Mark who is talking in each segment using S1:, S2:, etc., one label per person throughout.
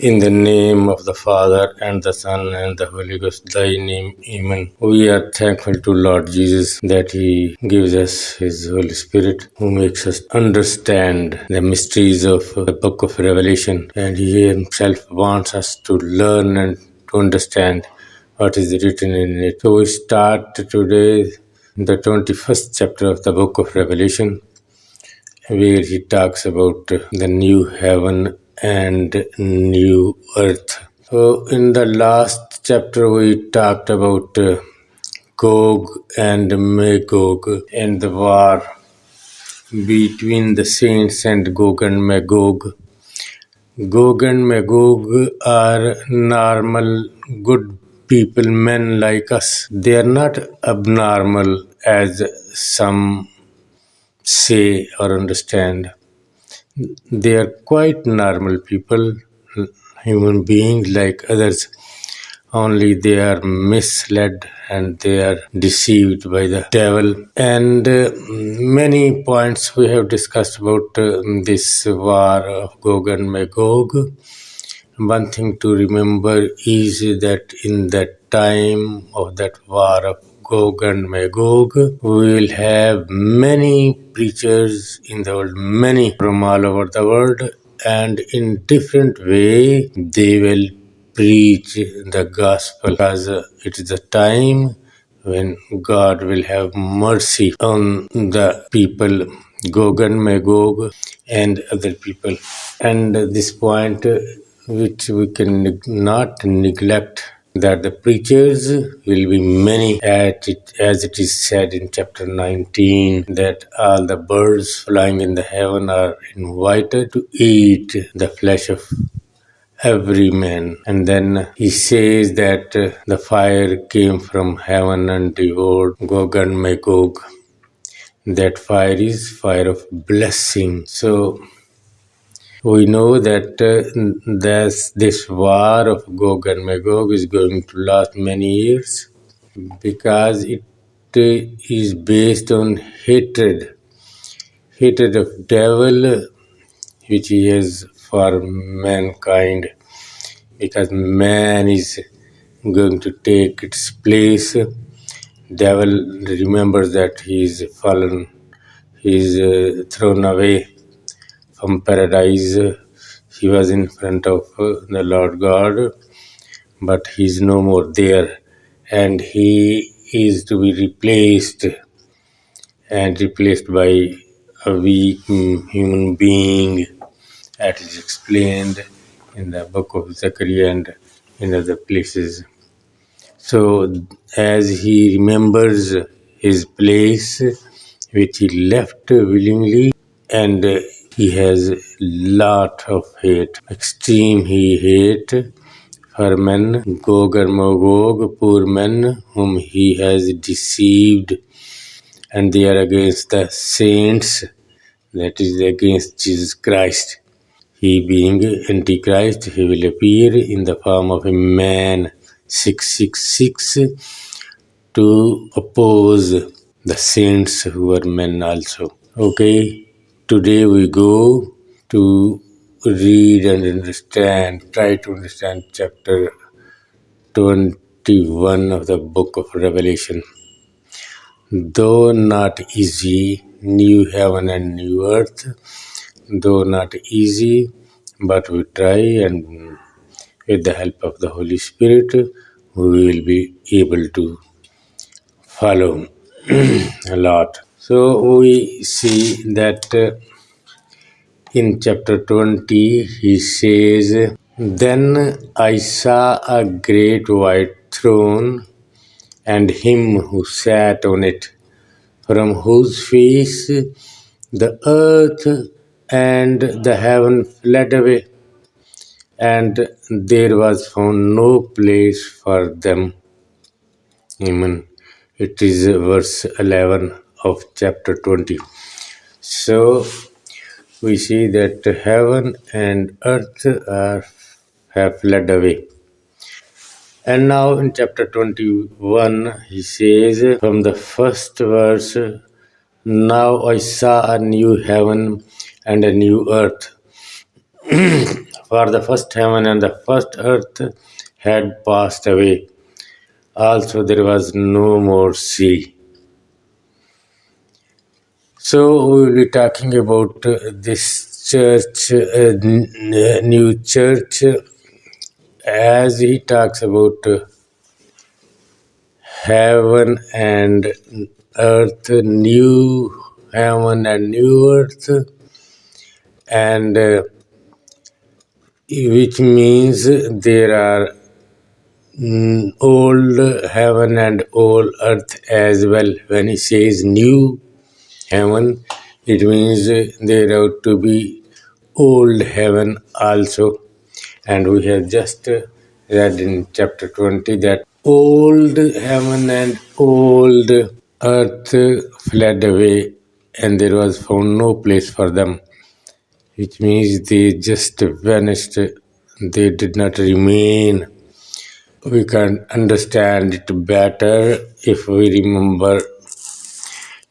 S1: In the name of the Father, and the Son, and the Holy Ghost, thy name, Amen. We are thankful to Lord Jesus that He gives us His Holy Spirit, who makes us understand the mysteries of the book of Revelation. And He Himself wants us to learn and to understand what is written in it. So we start today the 21st chapter of the book of Revelation, where he talks about the new heaven and new earth. So, in the last chapter, we talked about Gog and Magog and the war between the saints and Gog and Magog. Gog and Magog are normal, good people, men like us. They are not abnormal as some say or understand. They are quite normal people, human beings like others, only they are misled and they are deceived by the devil. And many points we have discussed about this war of Gog and Magog. One thing to remember is that in that time of that war of Gog and Magog, we will have many preachers in the world, many from all over the world, and in different way they will preach the gospel, because it is the time when God will have mercy on the people, Gog and Magog and other people. And this point which we can not neglect, that the preachers will be many, as it is said in chapter 19, that all the birds flying in the heaven are invited to eat the flesh of every man. And then he says that the fire came from heaven and devoured Gog and Magog. That fire is fire of blessing. So we know that this war of Gog and Magog is going to last many years, because it is based on hatred of devil which he has for mankind, because man is going to take its place. Devil remembers that he is fallen, he is thrown away from paradise. He was in front of the Lord God, but he is no more there, and he is to be replaced by a weak human being, as is explained in the book of Zechariah and in other places. So, as he remembers his place, which he left willingly, and he has lot of hate, extreme hate for men, Gog and Magog, poor men whom he has deceived, and they are against the saints, that is against Jesus Christ. He being Antichrist, he will appear in the form of a man, 666, to oppose the saints who are men also. Okay, today we go to read and try to understand chapter 21 of the book of Revelation. Though not easy, new heaven and new earth, though not easy, but we try, and with the help of the Holy Spirit, we will be able to follow a lot. So we see that in chapter 20, he says, Then I saw a great white throne, and him who sat on it, from whose face the earth and the heaven fled away, and there was found no place for them. Amen. It is verse 11 of chapter 20. So we see that heaven and earth have fled away. And now in chapter 21, he says from the first verse, Now I saw a new heaven and a new earth. For the first heaven and the first earth had passed away. Also, there was no more sea. So, we will be talking about this church, new church, as he talks about heaven and earth, new heaven and new earth, and which means there are old heaven and old earth as well. When he says new heaven, it means there ought to be old heaven also. And we have just read in chapter 20 that old heaven and old earth fled away, and there was found no place for them, which means they just vanished. They did not remain. We can understand it better if we remember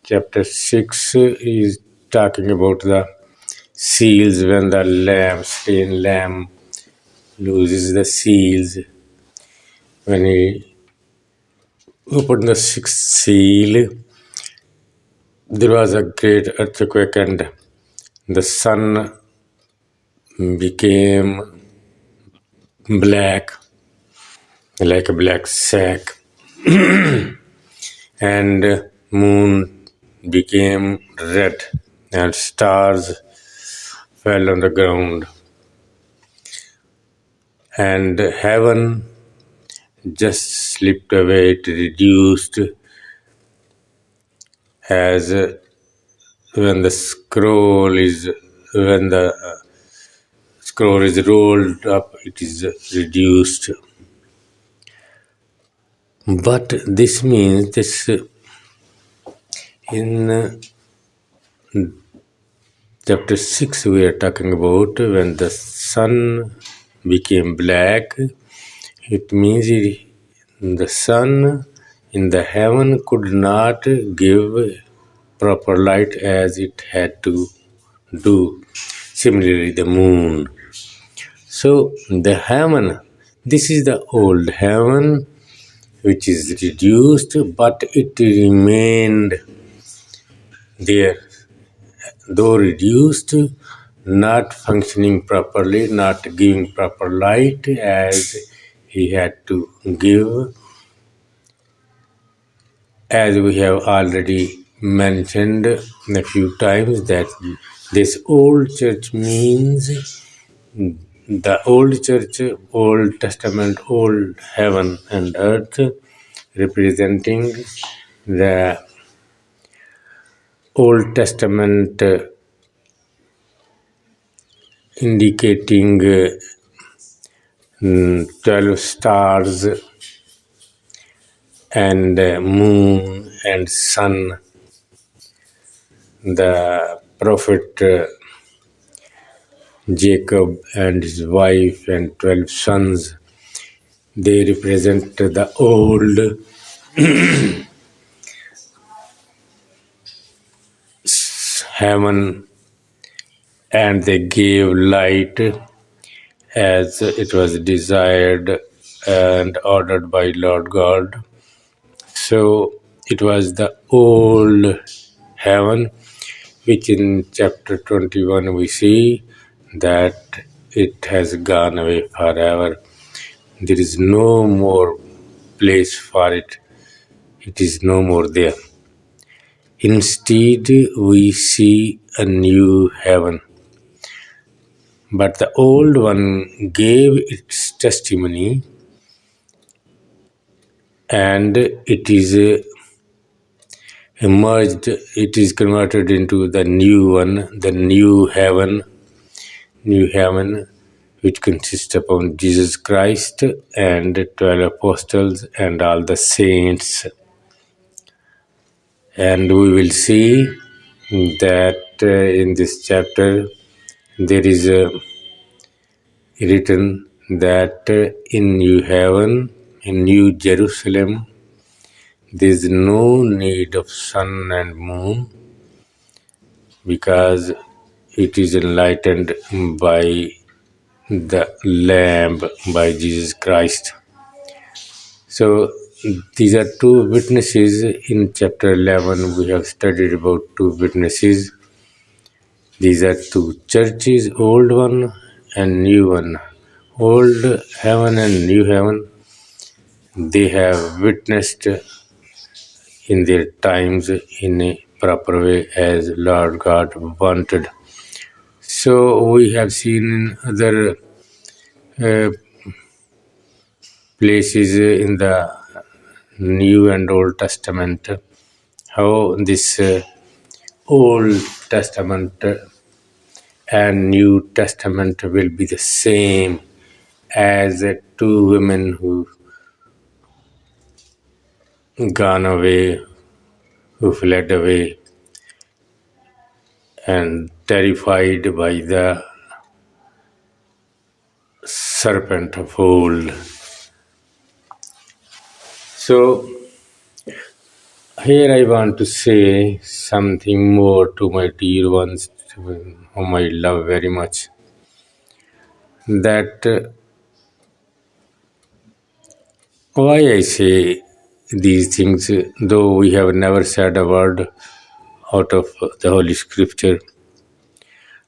S1: chapter 6 is talking about the seals when the slain lamb loses the seals. When he opened the sixth seal, there was a great earthquake and the sun became black, like a black sack, and moon became red, and stars fell on the ground, and heaven just slipped away. It reduced as when the scroll is rolled up, it is reduced. But this means this in chapter 6 we are talking about when the sun became black. It means the sun in the heaven could not give proper light as it had to do. Similarly, the moon. So the heaven, this is the old heaven which is reduced, but it remained there, though reduced, not functioning properly, not giving proper light as he had to give, as we have already mentioned a few times that this old church means the old church, Old Testament, old heaven and earth, representing the Old Testament, indicating 12 stars and moon and sun. The prophet Jacob and his wife and 12 sons, they represent the old heaven, and they gave light as it was desired and ordered by Lord God. So it was the old heaven, which in chapter 21 we see that it has gone away forever. There is no more place for it. It is no more there. Instead, we see a new heaven. But the old one gave its testimony, and it is emerged, it is converted into the new one, the new heaven, which consists upon Jesus Christ and 12 apostles and all the saints. And we will see that in this chapter there is written that in New Heaven, in New Jerusalem, there is no need of sun and moon because it is enlightened by the Lamb by Jesus Christ. So these are two witnesses. In chapter 11, we have studied about two witnesses. These are two churches, old one and new one. Old heaven and new heaven, they have witnessed in their times in a proper way as Lord God wanted. So we have seen in other uh, places in the New and Old Testament how this Old Testament and New Testament will be the same as two women who gone away, who fled away and terrified by the serpent of old. So here I want to say something more to my dear ones whom I love very much. That why I say these things, though we have never said a word out of the Holy Scripture,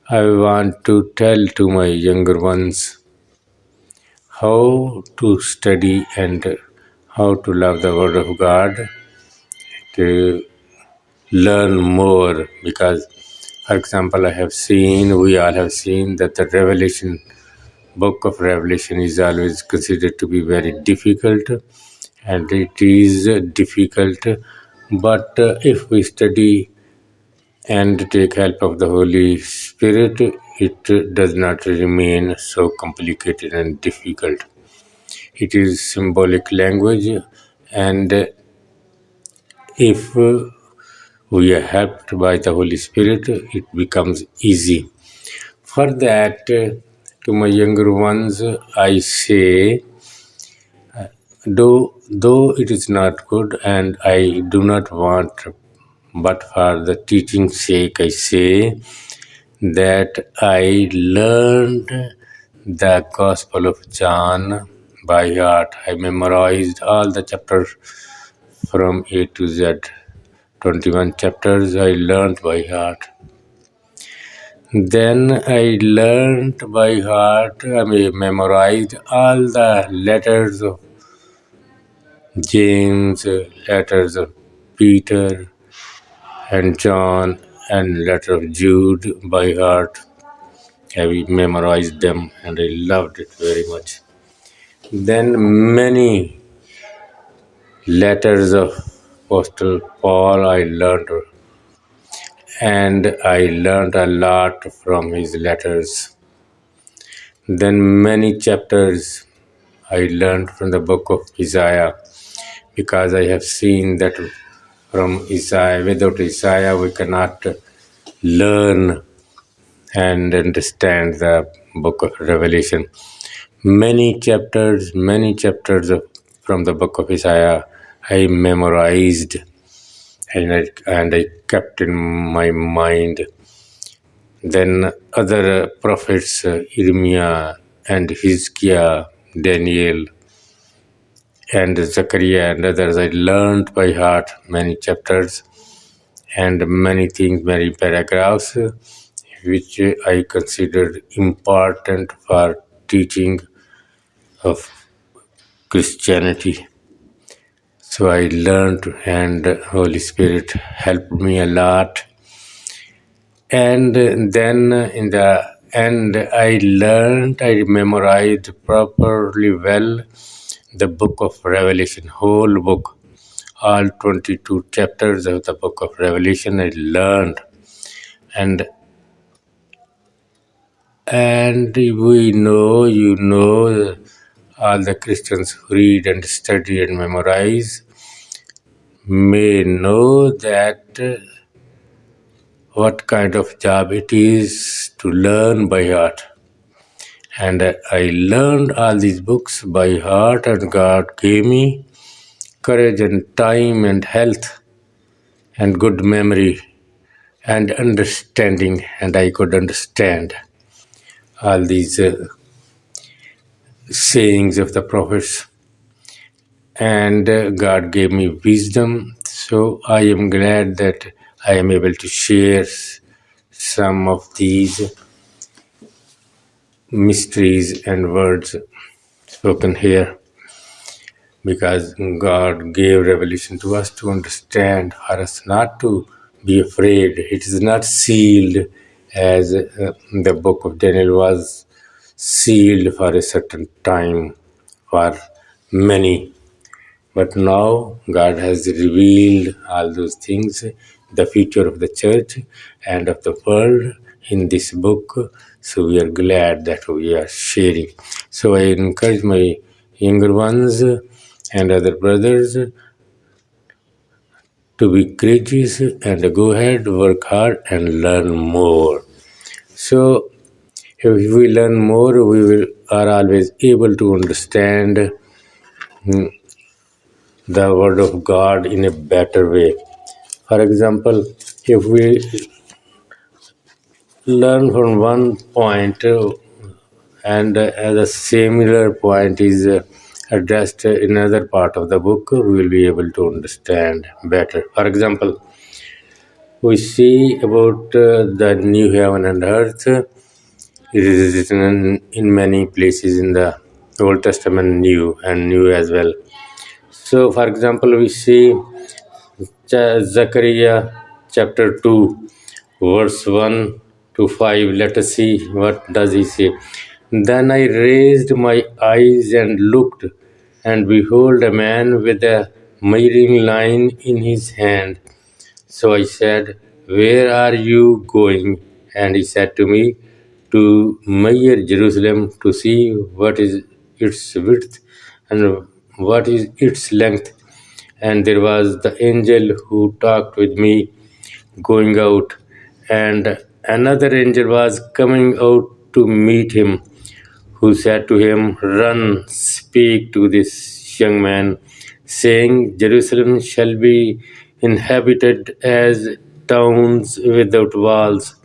S1: I want to tell to my younger ones how to study and how to love the Word of God, to learn more. Because, for example, we all have seen that the Revelation, book of Revelation is always considered to be very difficult, and it is difficult. But if we study and take help of the Holy Spirit, it does not remain so complicated and difficult. It is symbolic language, and if we are helped by the Holy Spirit, it becomes easy. For that, to my younger ones, I say, though it is not good, and I do not want, but for the teaching's sake, I say that I learned the Gospel of John by heart. I memorized all the chapters from A to Z. 21 chapters I learned by heart. Then I learned by heart, I memorized all the letters of James, letters of Peter and John, and letter of Jude by heart. I memorized them and I loved it very much. Then many letters of Apostle Paul I learned, and I learned a lot from his letters. Then many chapters I learned from the book of Isaiah, because I have seen that from Isaiah, without Isaiah we cannot learn and understand the book of Revelation. Many chapters from the book of Isaiah I memorized, and I kept in my mind. Then other prophets, Irmiah and Hizkiah, Daniel and Zechariah and others, I learned by heart many chapters and many things, many paragraphs, which I considered important for teaching of Christianity. So I learned, and Holy Spirit helped me a lot. And then in the end, I memorized properly well the book of Revelation, whole book, all 22 chapters of the book of Revelation I learned. And we know, all the Christians who read and study and memorize may know that what kind of job it is to learn by heart. And I learned all these books by heart, and God gave me courage and time and health and good memory and understanding, and I could understand all these sayings of the prophets, and God gave me wisdom. So I am glad that I am able to share some of these mysteries and words spoken here, because God gave revelation to us to understand, for us not to be afraid. It is not sealed as the book of Daniel was sealed for a certain time for many. But now God has revealed all those things, the future of the church and of the world in this book. So we are glad that we are sharing. So I encourage my younger ones and other brothers to be courageous and go ahead, work hard and learn more. So if we learn more, we are always able to understand the word of God in a better way. For example, if we learn from one point and the similar point is addressed in another part of the book, we will be able to understand better. For example, we see about the new heaven and earth. It is written in many places in the Old Testament, new and new as well. So, for example, we see Zechariah chapter 2, verse 1 to 5. Let us see what does he say. Then I raised my eyes and looked, and behold, a man with a measuring line in his hand. So I said, where are you going? And he said to me, to measure Jerusalem, to see what is its width and what is its length. And there was the angel who talked with me going out, and another angel was coming out to meet him, who said to him, run, speak to this young man, saying, Jerusalem shall be inhabited as towns without walls,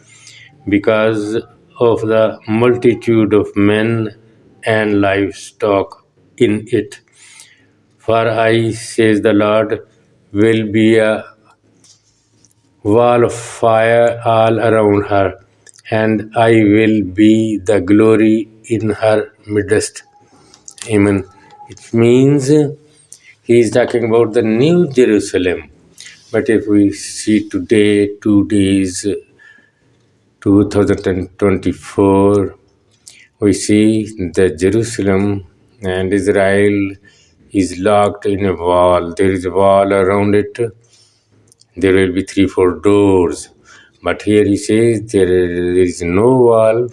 S1: because of the multitude of men and livestock in it. For I, says the Lord, will be a wall of fire all around her, and I will be the glory in her midst. Amen. It means he is talking about the new Jerusalem. But if we see today, 2 days, 2024, we see that Jerusalem and Israel is locked in a wall. There is a wall around it. There will be 3-4 doors. But here he says there is no wall,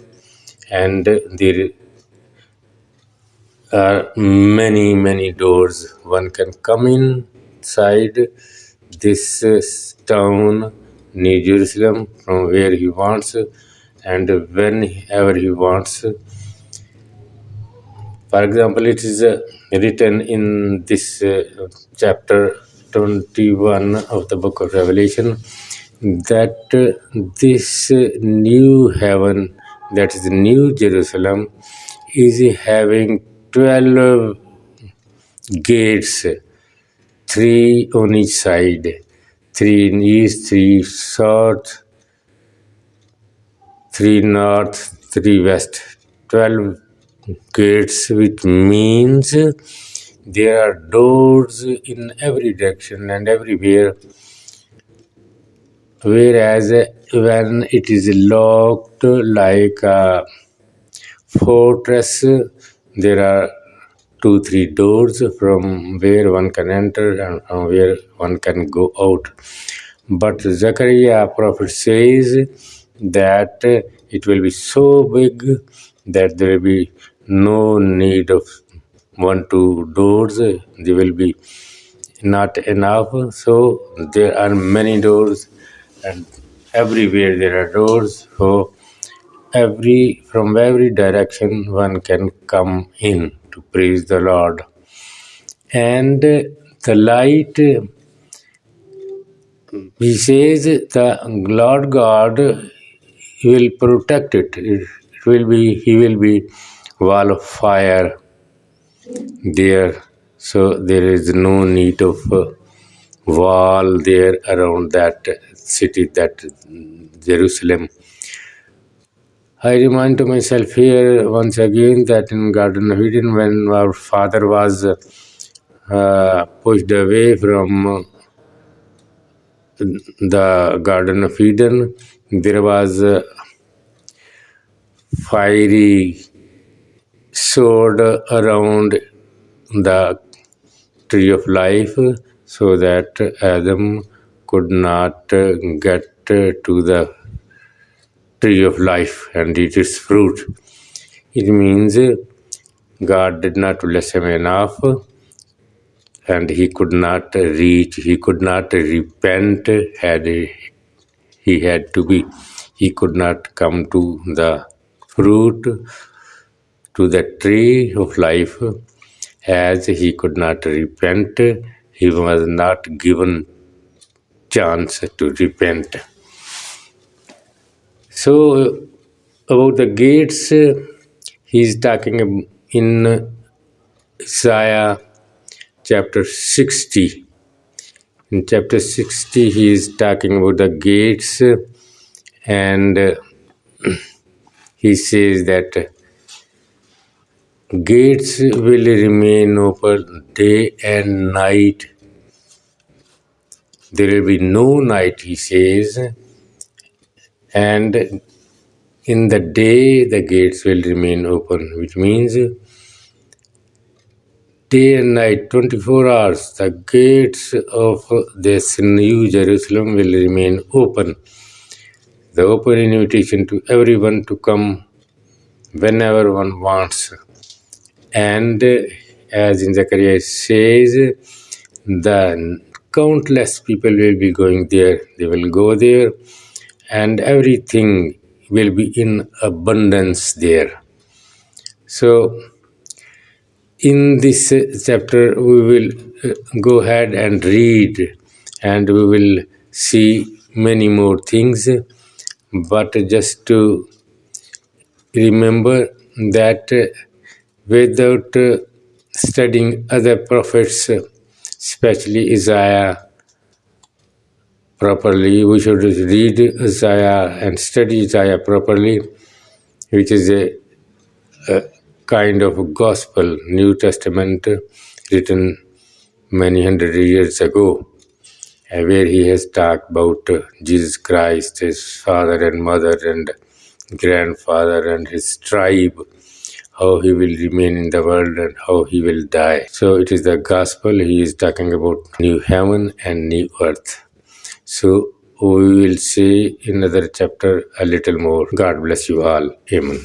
S1: and there are many doors. One can come inside this town, New Jerusalem, from where he wants and whenever he wants. For example, it is written in this chapter 21 of the book of Revelation that this new heaven, that is New Jerusalem, is having 12 gates, 3 on each side, 3 in east, 3 south, 3 north, 3 west, 12 gates, which means there are doors in every direction and everywhere. Whereas when it is locked like a fortress, there are 2-3 doors from where one can enter and from where one can go out. But Zechariah prophet says that it will be so big that there will be no need of 1-2 doors. There will be not enough. So there are many doors, and everywhere there are doors. So from every direction one can come in to praise the Lord. And the light, he says, the Lord God will protect it. He will be wall of fire. there, so there is no need of wall there around that city, that Jerusalem. I remind to myself here once again that in Garden of Eden, when our father was pushed away from the Garden of Eden, there was a fiery sword around the tree of life, so that Adam could not get to the tree of life and eat its fruit. It means God did not bless him enough, and he could not reach, he could not repent had he had to be. He could not come to the fruit, to the tree of life, as he could not repent. He was not given chance to repent. So about the gates, he is talking in Isaiah chapter 60. In chapter 60, he is talking about the gates, and he says that gates will remain open day and night. There will be no night, he says, and in the day the gates will remain open, which means day and night, 24 hours, the gates of this new Jerusalem will remain open. The open invitation to everyone to come whenever one wants. And as in Zechariah says, the countless people will be going there. They will go there, and everything will be in abundance there. So, in this chapter, we will go ahead and read, and we will see many more things. But just to remember that without studying other prophets, especially Isaiah, properly, we should read Isaiah and study Isaiah properly, which is a kind of gospel, New Testament, written many hundred years ago, where he has talked about Jesus Christ, his father and mother and grandfather and his tribe, how he will remain in the world and how he will die. So it is the gospel. He is talking about new heaven and new earth. So we will see in another chapter a little more. God bless you all. Amen.